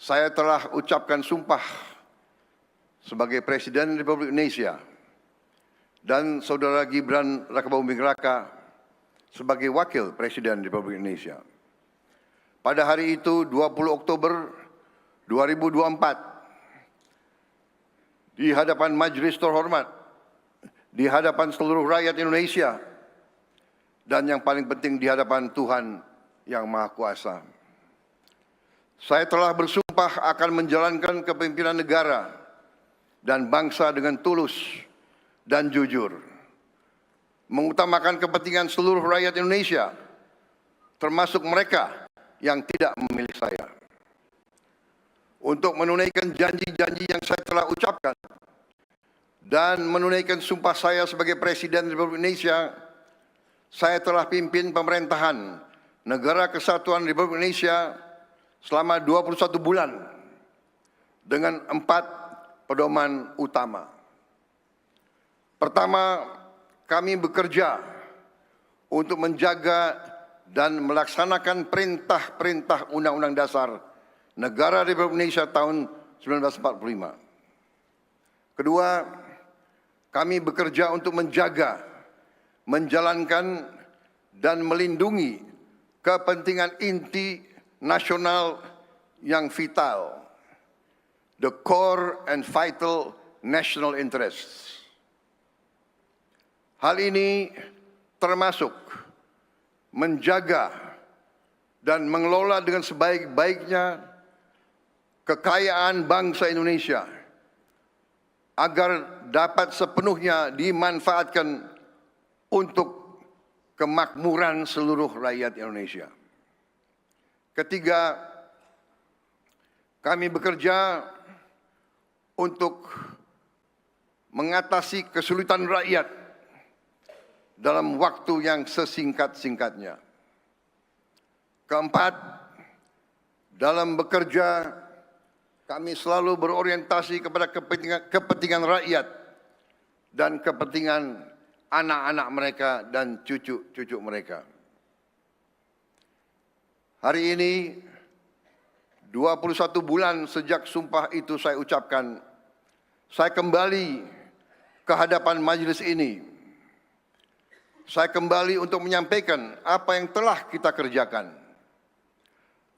Saya telah ucapkan sumpah sebagai Presiden Republik Indonesia dan Saudara Gibran Rakabuming Raka sebagai Wakil Presiden Republik Indonesia. Pada hari itu 20 Oktober 2024 di hadapan Majelis Terhormat, di hadapan seluruh rakyat Indonesia, dan yang paling penting di hadapan Tuhan Yang Maha Kuasa. Saya telah bersumpah akan menjalankan kepemimpinan negara dan bangsa dengan tulus dan jujur, mengutamakan kepentingan seluruh rakyat Indonesia, termasuk mereka yang tidak memilih saya. Untuk menunaikan janji-janji yang saya telah ucapkan dan menunaikan sumpah saya sebagai Presiden Republik Indonesia, saya telah pimpin pemerintahan Negara Kesatuan Republik Indonesia selama 21 bulan dengan 4 pedoman utama. Pertama, kami bekerja untuk menjaga dan melaksanakan perintah-perintah Undang-Undang Dasar Negara Republik Indonesia tahun 1945. Kedua, kami bekerja untuk menjaga, menjalankan, dan melindungi kepentingan inti nasional yang vital, the core and vital national interests. Hal ini termasuk menjaga dan mengelola dengan sebaik-baiknya kekayaan bangsa Indonesia agar dapat sepenuhnya dimanfaatkan untuk kemakmuran seluruh rakyat Indonesia. Ketiga, kami bekerja untuk mengatasi kesulitan rakyat dalam waktu yang sesingkat-singkatnya. Keempat, dalam bekerja kami selalu berorientasi kepada kepentingan rakyat dan kepentingan anak-anak mereka dan cucu-cucu mereka. Hari ini, 21 bulan sejak sumpah itu saya ucapkan, saya kembali ke hadapan majelis ini. Saya kembali untuk menyampaikan apa yang telah kita kerjakan,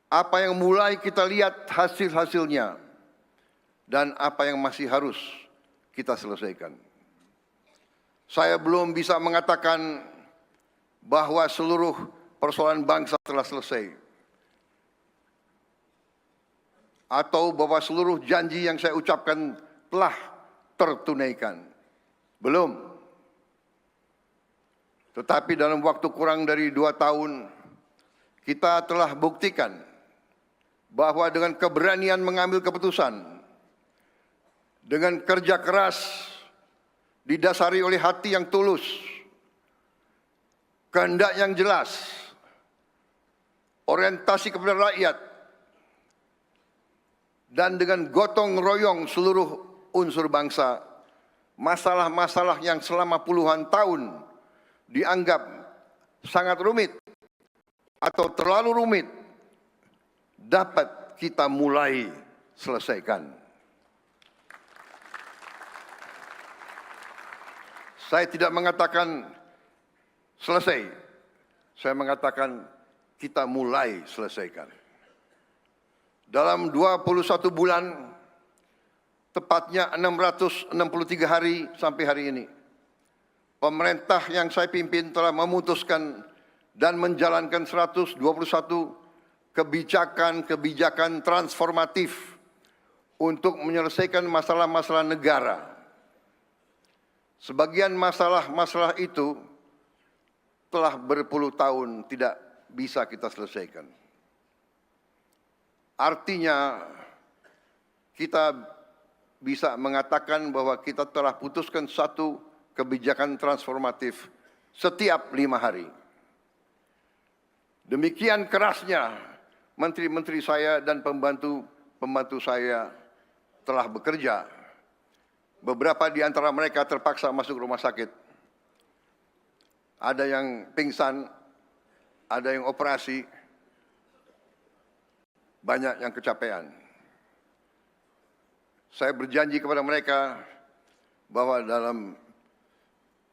apa yang mulai kita lihat hasil-hasilnya, dan apa yang masih harus kita selesaikan. Saya belum bisa mengatakan bahwa seluruh persoalan bangsa telah selesai, atau bahwa seluruh janji yang saya ucapkan telah tertunaikan. Belum. Tetapi dalam waktu kurang dari 2 tahun, kita telah buktikan bahwa dengan keberanian mengambil keputusan, dengan kerja keras, didasari oleh hati yang tulus, kehendak yang jelas, orientasi kepada rakyat, dan dengan gotong royong seluruh unsur bangsa, masalah-masalah yang selama puluhan tahun dianggap sangat rumit atau terlalu rumit dapat kita mulai selesaikan. Saya tidak mengatakan selesai, saya mengatakan kita mulai selesaikan. Dalam 21 bulan, tepatnya 663 hari sampai hari ini, pemerintah yang saya pimpin telah memutuskan dan menjalankan 121 kebijakan transformatif untuk menyelesaikan masalah-masalah negara. Sebagian masalah-masalah itu telah berpuluh tahun tidak bisa kita selesaikan. Artinya, kita bisa mengatakan bahwa kita telah putuskan satu kebijakan transformatif setiap 5 hari. Demikian kerasnya menteri-menteri saya dan pembantu saya telah bekerja. Beberapa di antara mereka terpaksa masuk rumah sakit. Ada yang pingsan, ada yang operasi, banyak yang kecapean. Saya berjanji kepada mereka bahwa dalam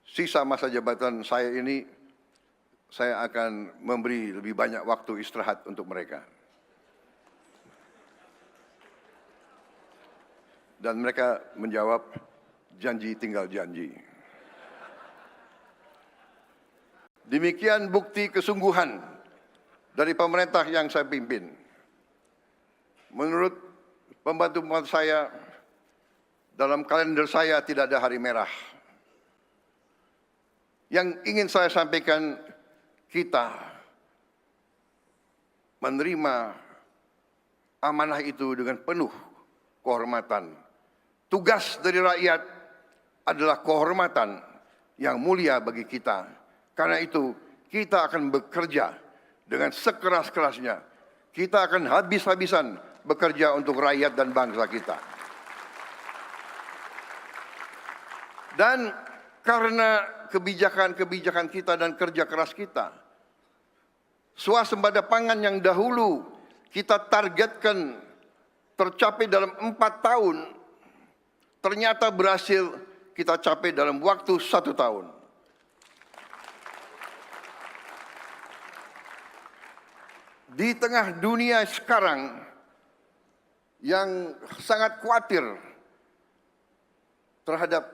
sisa masa jabatan saya ini, saya akan memberi lebih banyak waktu istirahat untuk mereka. Dan mereka menjawab, janji tinggal janji. Demikian bukti kesungguhan dari pemerintah yang saya pimpin. Menurut pembantu-pembantu saya, dalam kalender saya tidak ada hari merah. Yang ingin saya sampaikan, kita menerima amanah itu dengan penuh kehormatan. Tugas dari rakyat adalah kehormatan yang mulia bagi kita. Karena itu kita akan bekerja dengan sekeras-kerasnya. Kita akan habis-habisan bekerja untuk rakyat dan bangsa kita. Dan karena kebijakan-kebijakan kita dan kerja keras kita, swasembada pangan yang dahulu kita targetkan tercapai dalam 4 tahun, ternyata berhasil kita capai dalam waktu 1 tahun. Di tengah dunia sekarang yang sangat khawatir terhadap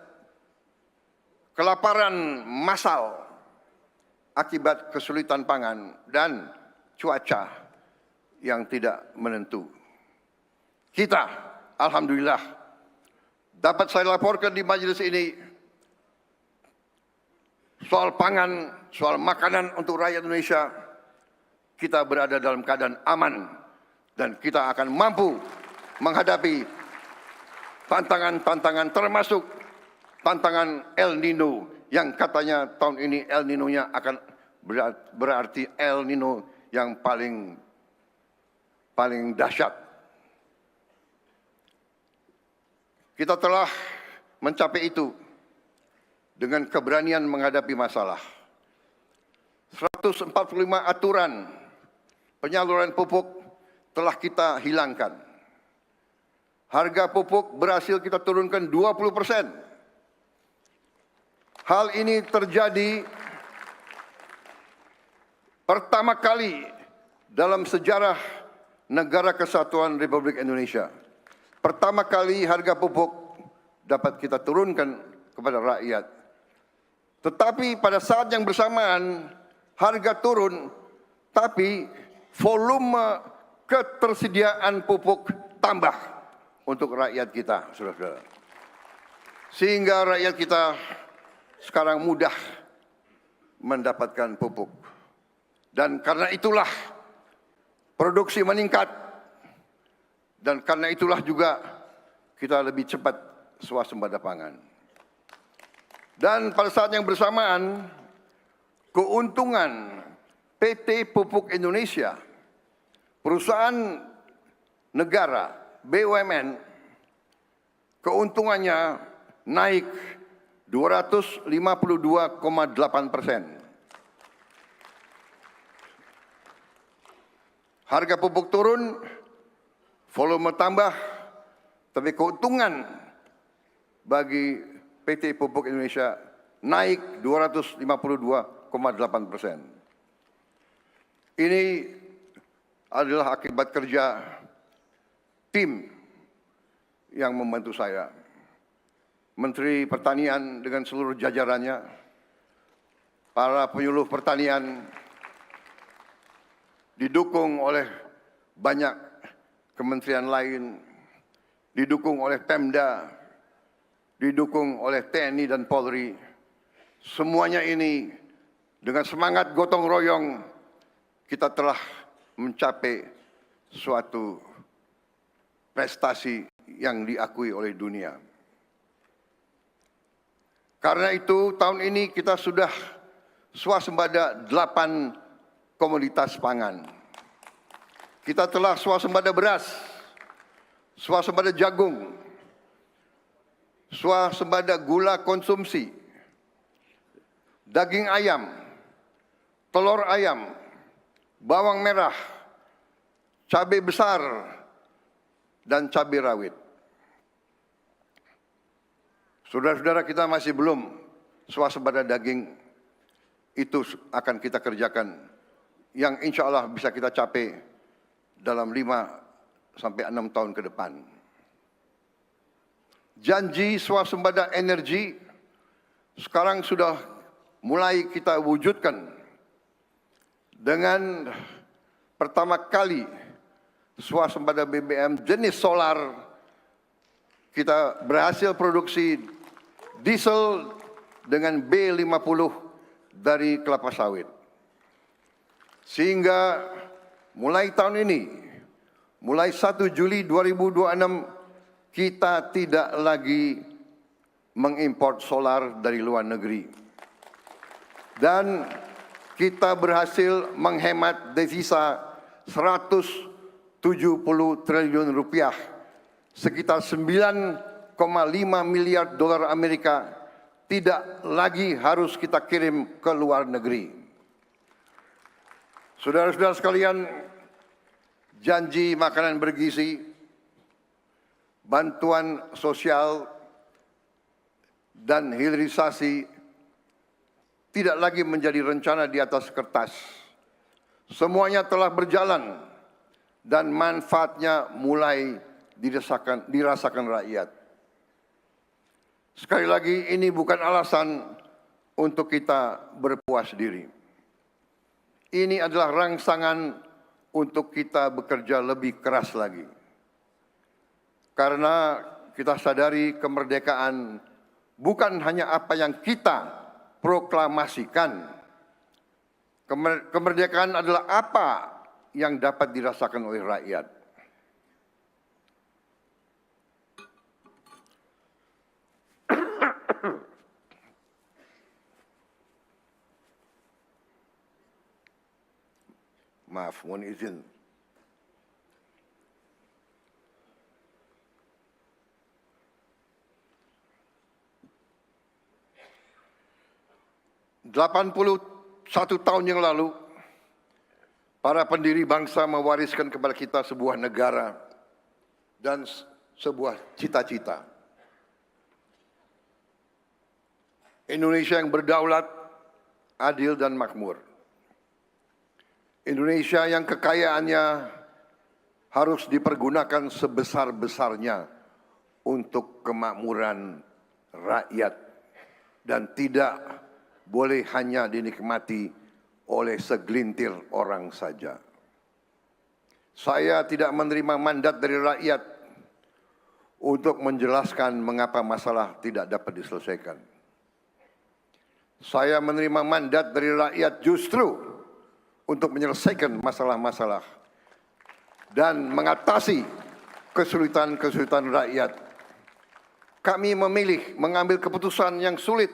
kelaparan massal akibat kesulitan pangan dan cuaca yang tidak menentu. Kita, alhamdulillah, dapat saya laporkan di majelis ini, soal pangan, soal makanan untuk rakyat Indonesia, kita berada dalam keadaan aman dan kita akan mampu menghadapi tantangan-tantangan termasuk tantangan El Nino yang katanya tahun ini El Nino-nya akan berarti El Nino yang paling dahsyat. Kita telah mencapai itu dengan keberanian menghadapi masalah. 145 aturan penyaluran pupuk telah kita hilangkan. Harga pupuk berhasil kita turunkan 20%. Hal ini terjadi pertama kali dalam sejarah Negara Kesatuan Republik Indonesia. Pertama kali harga pupuk dapat kita turunkan kepada rakyat. Tetapi pada saat yang bersamaan harga turun, tapi volume ketersediaan pupuk tambah untuk rakyat kita, saudara-saudara. Sehingga rakyat kita sekarang mudah mendapatkan pupuk. Dan karena itulah produksi meningkat. Dan karena itulah juga kita lebih cepat swasembada pangan. Dan pada saat yang bersamaan, keuntungan PT Pupuk Indonesia, perusahaan negara, BUMN, keuntungannya naik 252,8%. Harga pupuk turun, volume tambah, tapi keuntungan bagi PT Pupuk Indonesia naik 252,8%. Ini adalah akibat kerja tim yang membantu saya. Menteri Pertanian dengan seluruh jajarannya, para penyuluh pertanian, didukung oleh banyak kementerian lain, didukung oleh Pemda, didukung oleh TNI dan Polri. Semuanya ini dengan semangat gotong royong kita telah mencapai suatu prestasi yang diakui oleh dunia. Karena itu tahun ini kita sudah swasembada 8 komoditas pangan. Kita telah swasembada beras, swasembada jagung, swasembada gula konsumsi, daging ayam, telur ayam, bawang merah, cabai besar, dan cabai rawit. Saudara-saudara, kita masih belum swasembada daging, itu akan kita kerjakan, yang insya Allah bisa kita capai dalam 5 sampai 6 tahun ke depan. Janji swasembada energi sekarang sudah mulai kita wujudkan dengan pertama kali swasembada BBM jenis solar. Kita berhasil produksi diesel dengan B50 dari kelapa sawit. Sehingga mulai tahun ini, mulai 1 Juli 2026, kita tidak lagi mengimpor solar dari luar negeri. Dan kita berhasil menghemat devisa 170 triliun rupiah, sekitar 9,5 miliar dolar Amerika, tidak lagi harus kita kirim ke luar negeri. Saudara-saudara sekalian, janji makanan bergizi, bantuan sosial, dan hilirisasi tidak lagi menjadi rencana di atas kertas. Semuanya telah berjalan dan manfaatnya mulai dirasakan rakyat. Sekali lagi, ini bukan alasan untuk kita berpuas diri. Ini adalah rangsangan untuk kita bekerja lebih keras lagi. Karena kita sadari kemerdekaan bukan hanya apa yang kita proklamasikan. Kemerdekaan adalah apa yang dapat dirasakan oleh rakyat. Maaf, mohon izin. "81 tahun yang lalu, para pendiri bangsa mewariskan kepada kita sebuah negara dan sebuah cita-cita. Indonesia yang berdaulat, adil dan makmur. Indonesia yang kekayaannya harus dipergunakan sebesar-besarnya untuk kemakmuran rakyat dan tidak boleh hanya dinikmati oleh segelintir orang saja. Saya tidak menerima mandat dari rakyat untuk menjelaskan mengapa masalah tidak dapat diselesaikan. Saya menerima mandat dari rakyat justru untuk menyelesaikan masalah-masalah dan mengatasi kesulitan-kesulitan rakyat. Kami memilih mengambil keputusan yang sulit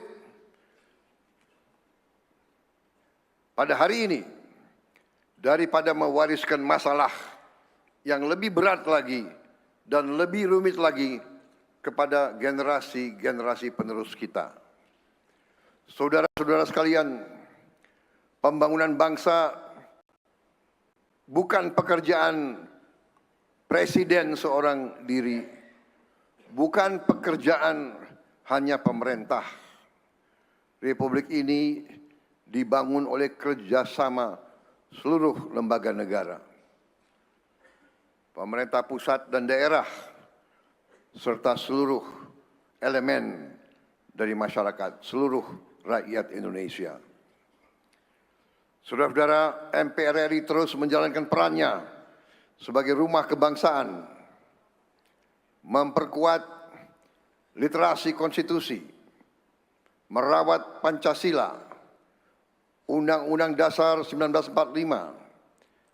pada hari ini daripada mewariskan masalah yang lebih berat lagi dan lebih rumit lagi kepada generasi-generasi penerus kita. Saudara-saudara sekalian, pembangunan bangsa bukan pekerjaan presiden seorang diri, bukan pekerjaan hanya pemerintah. Republik ini dibangun oleh kerjasama seluruh lembaga negara, pemerintah pusat dan daerah, serta seluruh elemen dari masyarakat, seluruh rakyat Indonesia. Saudara-saudara, MPR RI terus menjalankan perannya sebagai rumah kebangsaan, memperkuat literasi konstitusi, merawat Pancasila, Undang-Undang Dasar 1945,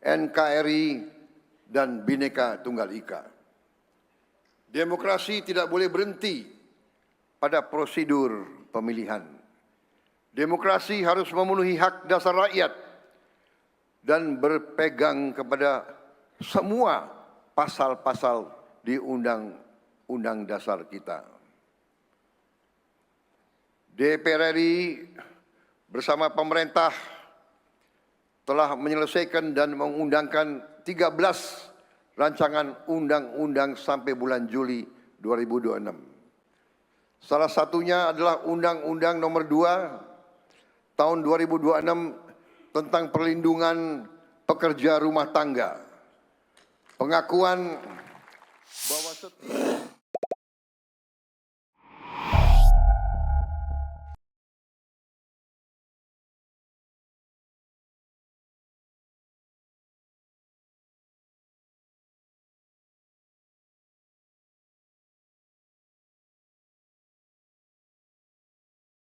NKRI, dan Bhinneka Tunggal Ika. Demokrasi tidak boleh berhenti pada prosedur pemilihan. Demokrasi harus memenuhi hak dasar rakyat dan berpegang kepada semua pasal-pasal di Undang-Undang Dasar kita. DPR RI bersama pemerintah telah menyelesaikan dan mengundangkan 13 rancangan undang-undang sampai bulan Juli 2026. Salah satunya adalah Undang-Undang Nomor 2 Tahun 2026 tentang perlindungan pekerja rumah tangga. Pengakuan bahwa setiap